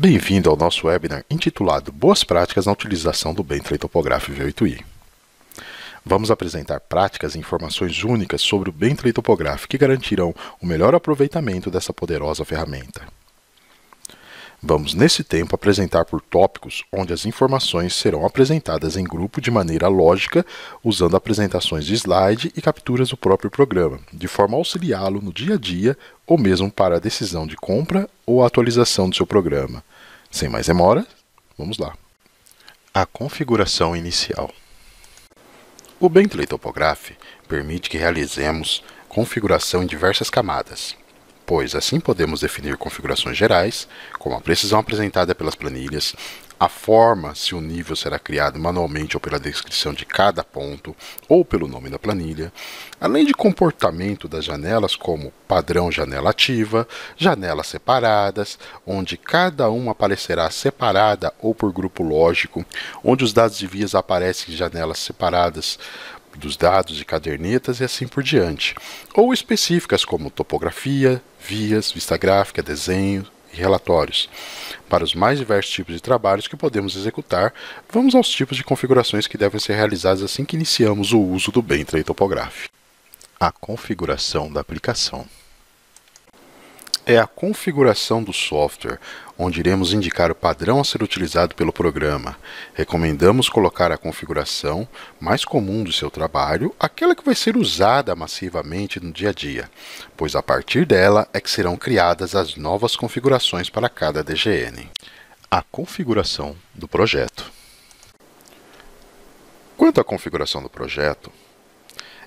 Bem-vindo ao nosso webinar intitulado Boas Práticas na Utilização do Bentley Topograph V8i. Vamos apresentar práticas e informações únicas sobre o Bentley Topograph que garantirão o melhor aproveitamento dessa poderosa ferramenta. Vamos, nesse tempo, apresentar por tópicos onde as informações serão apresentadas em grupo de maneira lógica, usando apresentações de slide e capturas do próprio programa, de forma a auxiliá-lo no dia a dia ou mesmo para a decisão de compra ou atualização do seu programa. Sem mais demora, vamos lá. A configuração inicial. O Bentley Topograph permite que realizemos configuração em diversas camadas, pois assim podemos definir configurações gerais, como a precisão apresentada pelas planilhas, a forma se o nível será criado manualmente ou pela descrição de cada ponto, ou pelo nome da planilha, além de comportamento das janelas como padrão janela ativa, janelas separadas, onde cada uma aparecerá separada ou por grupo lógico, onde os dados de vias aparecem em janelas separadas dos dados de cadernetas e assim por diante, ou específicas como topografia, vias, vista gráfica, desenho e relatórios. Para os mais diversos tipos de trabalhos que podemos executar, vamos aos tipos de configurações que devem ser realizadas assim que iniciamos o uso do Bentley Topograph. A configuração da aplicação. É a configuração do software, onde iremos indicar o padrão a ser utilizado pelo programa. Recomendamos colocar a configuração mais comum do seu trabalho, aquela que vai ser usada massivamente no dia a dia, pois a partir dela é que serão criadas as novas configurações para cada DGN. A configuração do projeto. Quanto à configuração do projeto,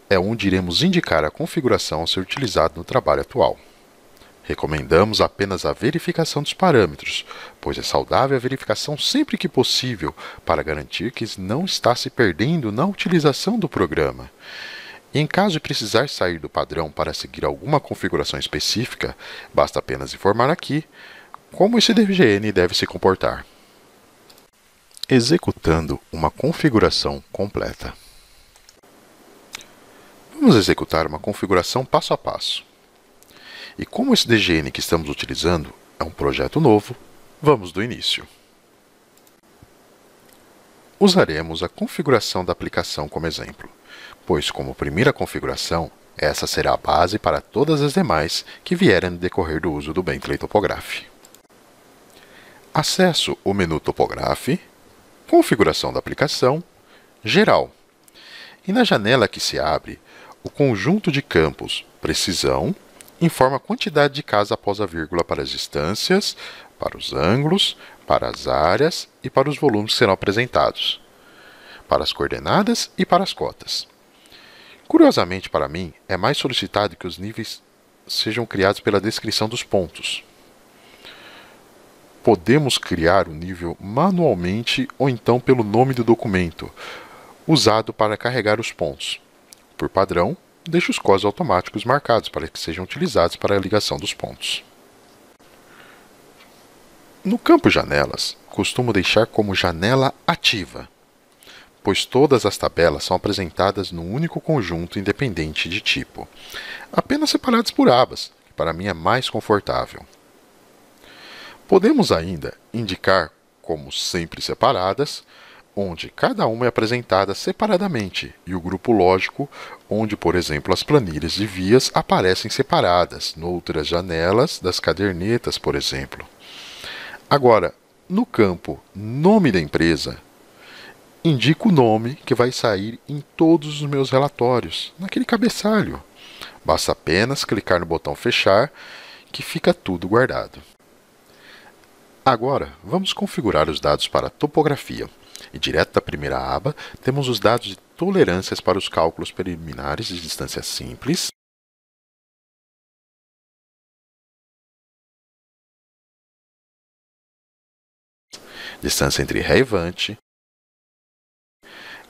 é onde iremos indicar a configuração a ser utilizada no trabalho atual. Recomendamos apenas a verificação dos parâmetros, pois é saudável a verificação sempre que possível para garantir que não está se perdendo na utilização do programa. E em caso de precisar sair do padrão para seguir alguma configuração específica, basta apenas informar aqui como esse DGN deve se comportar. Executando uma configuração completa. Vamos executar uma configuração passo a passo. E como esse DGN que estamos utilizando é um projeto novo, vamos do início. Usaremos a configuração da aplicação como exemplo, pois como primeira configuração, essa será a base para todas as demais que vierem no decorrer do uso do Bentley Topograph. Acesso o menu Topograph, configuração da aplicação, geral. E na janela que se abre, o conjunto de campos precisão informa a quantidade de casa após a vírgula para as distâncias, para os ângulos, para as áreas e para os volumes que serão apresentados, para as coordenadas e para as cotas. Curiosamente para mim, é mais solicitado que os níveis sejam criados pela descrição dos pontos. Podemos criar o nível manualmente ou então pelo nome do documento, usado para carregar os pontos. Por padrão, deixe os códigos automáticos marcados para que sejam utilizados para a ligação dos pontos. No campo Janelas, costumo deixar como janela ativa, pois todas as tabelas são apresentadas num único conjunto independente de tipo, apenas separadas por abas, que para mim é mais confortável. Podemos ainda indicar como sempre separadas, onde cada uma é apresentada separadamente, e o grupo lógico, onde, por exemplo, as planilhas de vias aparecem separadas, noutras janelas das cadernetas, por exemplo. Agora, no campo Nome da empresa, indico o nome que vai sair em todos os meus relatórios, naquele cabeçalho. Basta apenas clicar no botão Fechar, que fica tudo guardado. Agora, vamos configurar os dados para a topografia. E direto da primeira aba, temos os dados de tolerâncias para os cálculos preliminares de distância simples, distância entre ré e vante,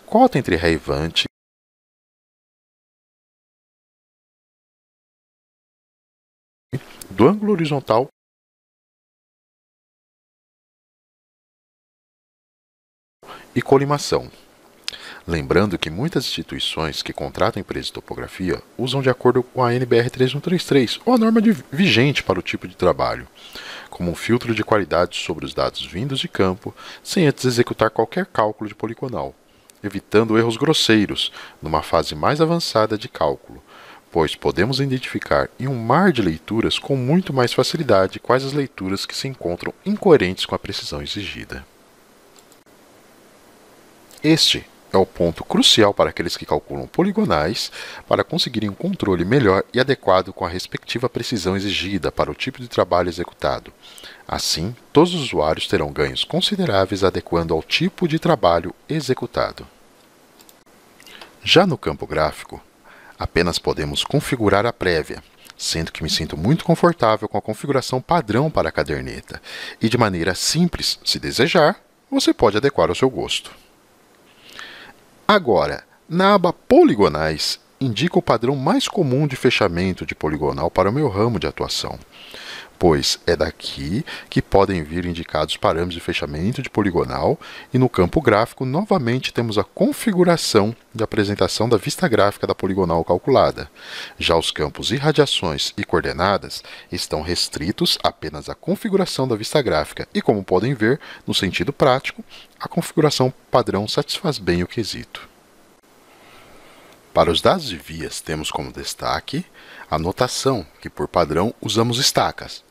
cota entre ré e vante, do ângulo horizontal e colimação. Lembrando que muitas instituições que contratam empresas de topografia usam de acordo com a NBR 3133, ou a norma vigente para o tipo de trabalho, como um filtro de qualidade sobre os dados vindos de campo, sem antes executar qualquer cálculo de poligonal, evitando erros grosseiros numa fase mais avançada de cálculo, pois podemos identificar em um mar de leituras com muito mais facilidade quais as leituras que se encontram incoerentes com a precisão exigida. Este é o ponto crucial para aqueles que calculam poligonais para conseguirem um controle melhor e adequado com a respectiva precisão exigida para o tipo de trabalho executado. Assim, todos os usuários terão ganhos consideráveis adequando ao tipo de trabalho executado. Já no campo gráfico, apenas podemos configurar a prévia, sendo que me sinto muito confortável com a configuração padrão para a caderneta, e de maneira simples, se desejar, você pode adequar ao seu gosto. Agora, na aba Poligonais, indica o padrão mais comum de fechamento de poligonal para o meu ramo de atuação, pois é daqui que podem vir indicados parâmetros de fechamento de poligonal, e no campo gráfico, novamente, temos a configuração de apresentação da vista gráfica da poligonal calculada. Já os campos irradiações e coordenadas estão restritos apenas à configuração da vista gráfica e, como podem ver, no sentido prático, a configuração padrão satisfaz bem o quesito. Para os dados de vias, temos como destaque a notação, que por padrão usamos estacas.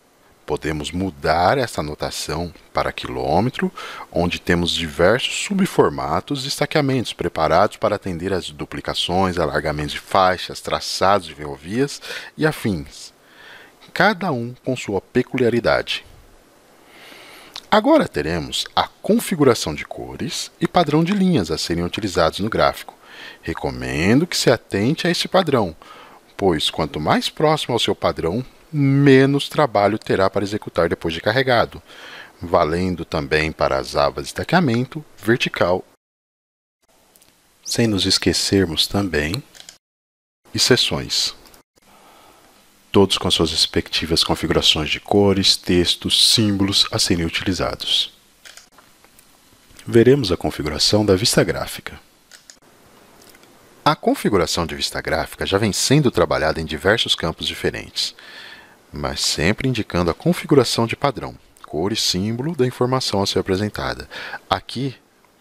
Podemos mudar essa notação para quilômetro, onde temos diversos subformatos de estaqueamentos preparados para atender às duplicações, alargamentos de faixas, traçados de ferrovias e afins, cada um com sua peculiaridade. Agora teremos a configuração de cores e padrão de linhas a serem utilizados no gráfico. Recomendo que se atente a esse padrão, pois quanto mais próximo ao seu padrão, menos trabalho terá para executar depois de carregado, valendo também para as abas de estaqueamento, vertical, sem nos esquecermos também, e seções. Todos com suas respectivas configurações de cores, textos, símbolos a serem utilizados. Veremos a configuração da vista gráfica. A configuração de vista gráfica já vem sendo trabalhada em diversos campos diferentes, mas sempre indicando a configuração de padrão, cor e símbolo da informação a ser apresentada. Aqui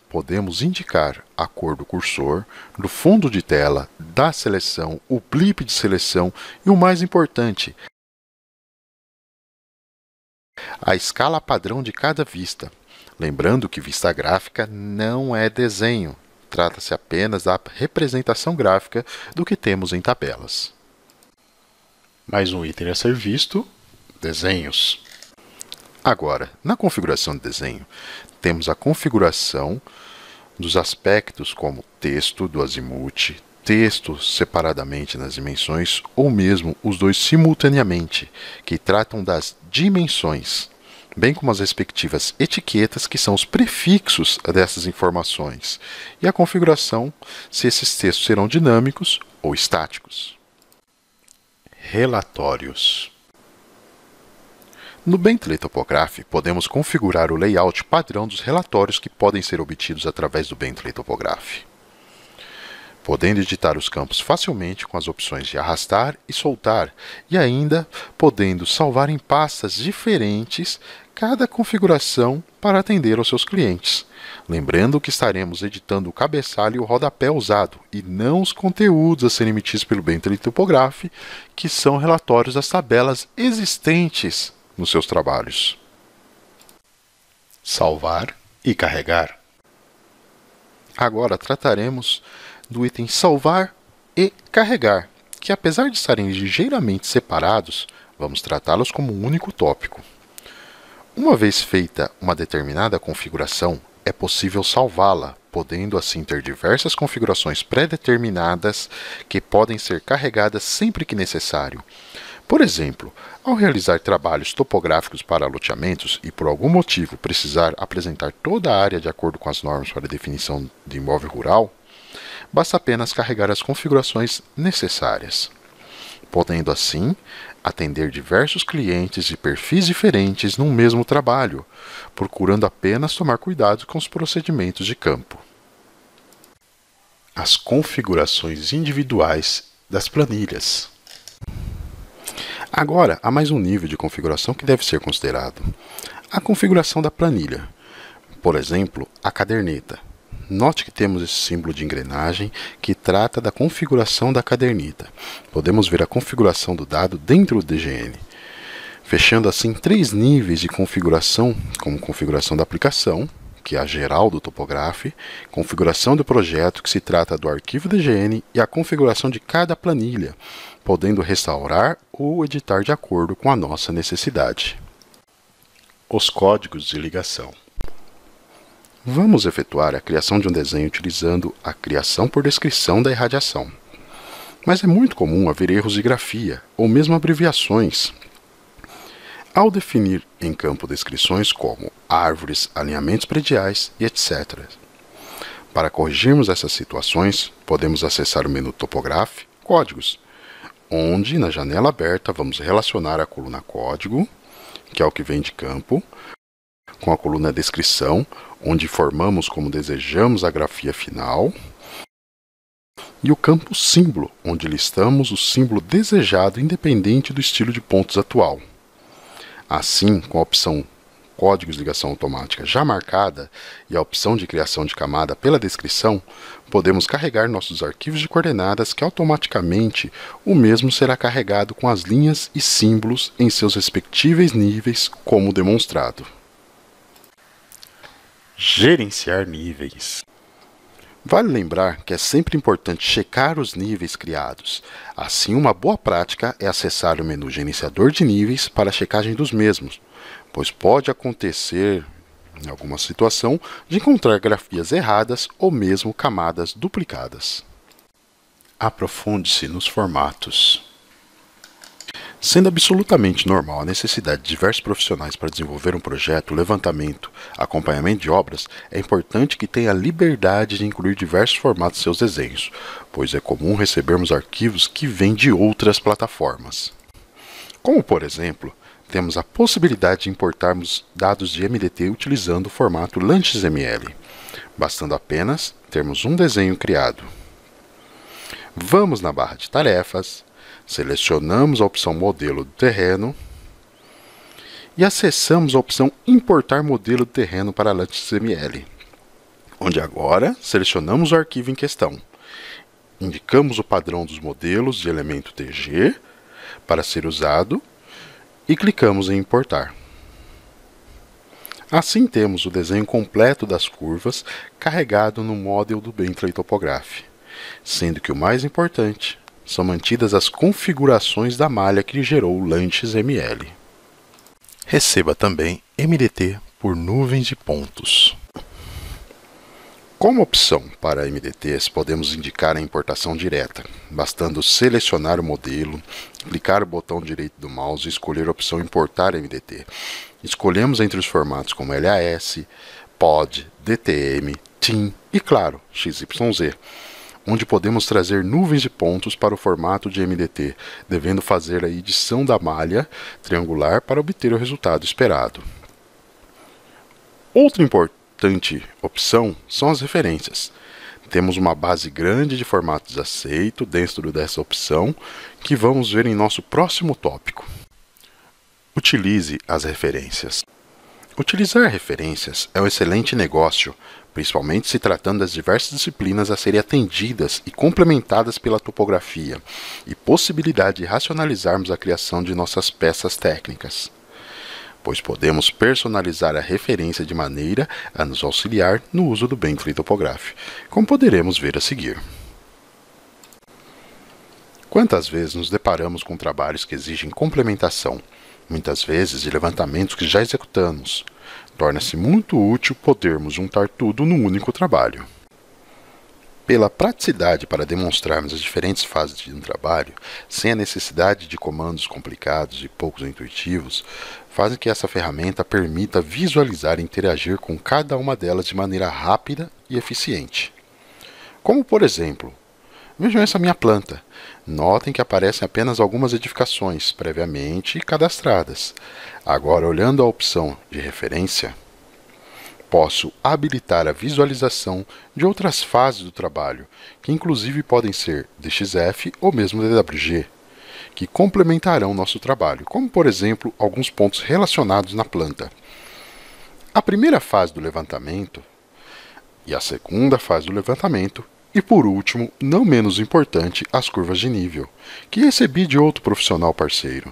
podemos indicar a cor do cursor, do fundo de tela, da seleção, o blip de seleção e o mais importante, a escala padrão de cada vista. Lembrando que vista gráfica não é desenho, trata-se apenas da representação gráfica do que temos em tabelas. Mais um item a ser visto, desenhos. Agora, na configuração de desenho, temos a configuração dos aspectos como texto do azimuth, texto separadamente nas dimensões ou mesmo os dois simultaneamente, que tratam das dimensões, bem como as respectivas etiquetas, que são os prefixos dessas informações, e a configuração se esses textos serão dinâmicos ou estáticos. Relatórios. No Bentley Topograph, podemos configurar o layout padrão dos relatórios que podem ser obtidos através do Bentley Topograph, podendo editar os campos facilmente com as opções de arrastar e soltar, e ainda podendo salvar em pastas diferentes cada configuração para atender aos seus clientes. Lembrando que estaremos editando o cabeçalho e o rodapé usado, e não os conteúdos a serem emitidos pelo Bentley Topograph, que são relatórios das tabelas existentes nos seus trabalhos. Salvar e carregar. Agora trataremos do item salvar e carregar, que apesar de estarem ligeiramente separados, vamos tratá-los como um único tópico. Uma vez feita uma determinada configuração, é possível salvá-la, podendo assim ter diversas configurações pré-determinadas que podem ser carregadas sempre que necessário. Por exemplo, ao realizar trabalhos topográficos para loteamentos e por algum motivo precisar apresentar toda a área de acordo com as normas para definição de imóvel rural, basta apenas carregar as configurações necessárias, podendo assim atender diversos clientes de perfis diferentes num mesmo trabalho, procurando apenas tomar cuidado com os procedimentos de campo. as configurações individuais das planilhas. Agora, há mais um nível de configuração que deve ser considerado: a configuração da planilha. Por exemplo, a caderneta. Note que temos esse símbolo de engrenagem que trata da configuração da caderneta. Podemos ver a configuração do dado dentro do DGN, fechando assim 3 níveis de configuração, como configuração da aplicação, que é a geral do Topograph, configuração do projeto, que se trata do arquivo DGN, e a configuração de cada planilha, podendo restaurar ou editar de acordo com a nossa necessidade. Os códigos de ligação. Vamos efetuar a criação de um desenho utilizando a criação por descrição da irradiação. Mas é muito comum haver erros de grafia, ou mesmo abreviações, ao definir em campo descrições como árvores, alinhamentos prediais e etc. Para corrigirmos essas situações, podemos acessar o menu Topograph, Códigos, onde, na janela aberta, vamos relacionar a coluna Código, que é o que vem de campo, com a coluna Descrição, onde formamos como desejamos a grafia final, e o campo Símbolo, onde listamos o símbolo desejado independente do estilo de pontos atual. Assim, com a opção Códigos de ligação automática já marcada e a opção de criação de camada pela descrição, podemos carregar nossos arquivos de coordenadas que automaticamente o mesmo será carregado com as linhas e símbolos em seus respectivos níveis, como demonstrado. Gerenciar níveis. Vale lembrar que é sempre importante checar os níveis criados. Assim, uma boa prática é acessar o menu Gerenciador de níveis para a checagem dos mesmos, pois pode acontecer, em alguma situação, de encontrar grafias erradas ou mesmo camadas duplicadas. Aprofunde-se nos formatos. Sendo absolutamente normal a necessidade de diversos profissionais para desenvolver um projeto, levantamento, acompanhamento de obras, é importante que tenha a liberdade de incluir diversos formatos em seus desenhos, pois é comum recebermos arquivos que vêm de outras plataformas. Como, por exemplo, temos a possibilidade de importarmos dados de MDT utilizando o formato LanXML, bastando apenas termos um desenho criado. Vamos na barra de tarefas, selecionamos a opção Modelo do terreno e acessamos a opção Importar modelo do terreno para LanXML, onde agora selecionamos o arquivo em questão. Indicamos o padrão dos modelos de elemento TG para ser usado e clicamos em Importar. Assim temos o desenho completo das curvas carregado no Model do Bentley Topograph, sendo que o mais importante são mantidas as configurações da malha que gerou o LanXML. Receba também MDT por nuvens de pontos. Como opção para MDTs, podemos indicar a importação direta, bastando selecionar o modelo, clicar o botão direito do mouse e escolher a opção Importar MDT. Escolhemos entre os formatos como LAS, POD, DTM, TIM e, claro, XYZ, onde podemos trazer nuvens de pontos para o formato de MDT, devendo fazer a edição da malha triangular para obter o resultado esperado. Outra importante opção são as referências. Temos uma base grande de formatos aceito dentro dessa opção, que vamos ver em nosso próximo tópico. Utilize as referências. Utilizar referências é um excelente negócio, principalmente se tratando das diversas disciplinas a serem atendidas e complementadas pela topografia, e possibilidade de racionalizarmos a criação de nossas peças técnicas, pois podemos personalizar a referência de maneira a nos auxiliar no uso do Bentley Topograph, como poderemos ver a seguir. Quantas vezes nos deparamos com trabalhos que exigem complementação, muitas vezes de levantamentos que já executamos? Torna-se muito útil podermos juntar tudo num único trabalho. Pela praticidade para demonstrarmos as diferentes fases de um trabalho, sem a necessidade de comandos complicados e poucos intuitivos, fazem que essa ferramenta permita visualizar e interagir com cada uma delas de maneira rápida e eficiente. Como, por exemplo, vejam essa minha planta. Notem que aparecem apenas algumas edificações previamente cadastradas. Agora, olhando a opção de referência, Posso habilitar a visualização de outras fases do trabalho, que inclusive podem ser DXF ou mesmo DWG, que complementarão nosso trabalho, como por exemplo alguns pontos relacionados na planta. A primeira fase do levantamento e a segunda fase do levantamento e por último, não menos importante, as curvas de nível, que recebi de outro profissional parceiro.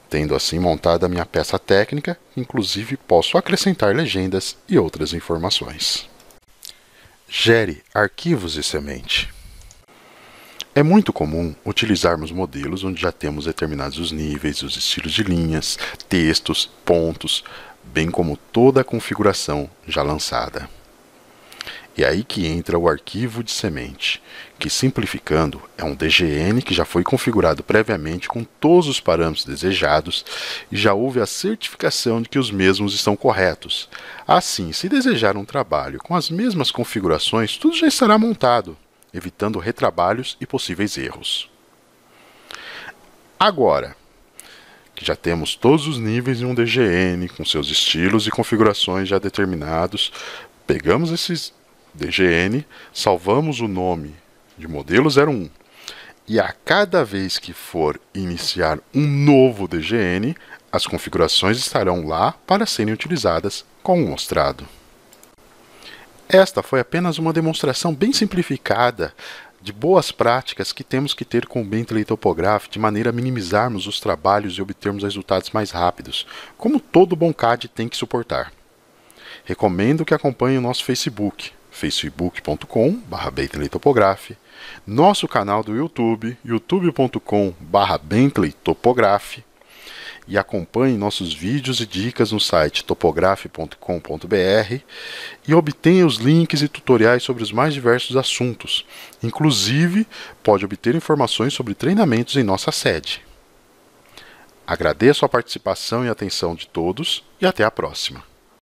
Tendo assim montada a minha peça técnica, inclusive posso acrescentar legendas e outras informações. Gere arquivos de semente. É muito comum utilizarmos modelos onde já temos determinados os níveis, os estilos de linhas, textos, pontos, bem como toda a configuração já lançada. E aí que entra o arquivo de semente, que simplificando é um DGN que já foi configurado previamente com todos os parâmetros desejados e já houve a certificação de que os mesmos estão corretos. Assim, se desejar um trabalho com as mesmas configurações, tudo já estará montado, evitando retrabalhos e possíveis erros. Agora que já temos todos os níveis em um DGN, com seus estilos e configurações já determinados, pegamos esses DGN, salvamos o nome de modelo 01 e a cada vez que for iniciar um novo DGN, as configurações estarão lá para serem utilizadas como mostrado. Esta foi apenas uma demonstração bem simplificada de boas práticas que temos que ter com o Bentley Topograph de maneira a minimizarmos os trabalhos e obtermos resultados mais rápidos, como todo bom CAD tem que suportar. Recomendo que acompanhe o nosso Facebook, facebook.com/BentleyTopograph, nosso canal do YouTube, youtube.com/BentleyTopograph, e acompanhe nossos vídeos e dicas no site topograph.com.br e obtenha os links e tutoriais sobre os mais diversos assuntos. Inclusive, pode obter informações sobre treinamentos em nossa sede. Agradeço a participação e atenção de todos e até a próxima.